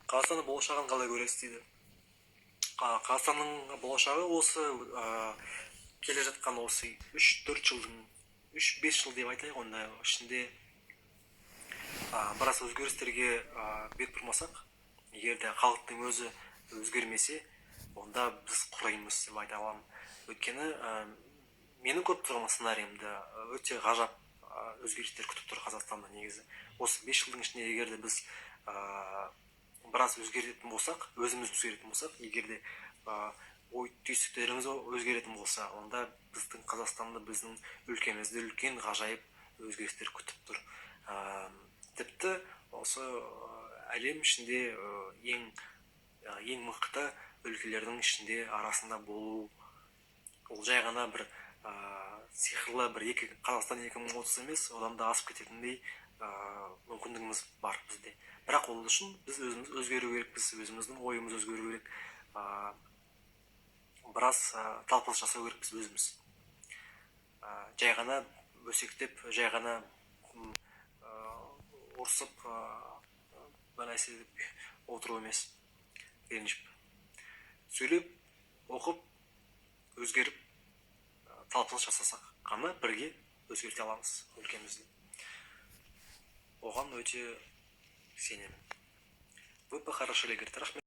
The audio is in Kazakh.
Қазақстанның болашағын қалай көресіз дейді. Қазақстанның болашағы осы келе жатқан осы 3-4 жылдың 3-5 жыл деп айтайық, онда ішінде біраз өзгерістерге бет бұрмасақ, егер де халықтың өзі өзгермесе, онда біз құраймыз деп айта аламын. Өйткені менің көріп тұрған сценариімді өте ғажап өзгерістер күтіп тұр Қазақстанда негізі. Осы 5 жылдың ішінде егер де біз біраз өзгеретін болсақ, өзіміз өзгеретін болсақ, егер де ой түйсіктеріміз өзгеретін болса, онда біздің Қазақстанды, біздің өлкемізді үлкен ғажайып өзгерістер күтіп тұр. Тіпті осы әлем ішінде ең мықты өлкелердің ішінде арасында болу, ол жай ғана бір сиқырлы бір Қазақстан 2030 емес, одан да асып кететіндей мүмкіндігіміз бар бізде. Бірақ ол үшін біз өзіміз өзгеру керекпіз, өзіміздің ойымыз өзгеру керек, біраз талпыныс жасау керекпіз өзіміз. Жай ғана өсектеп, жай ғана ұрсып, бір нәрсе деп отыру емес, ренжіп. Сөйлеп, оқып, өзгеріп, талпыныс жасасақ қана бірге өзгерте аламыз өлкемізді. Оған өте сенемін. Вы похорошели, говорит, рахмет.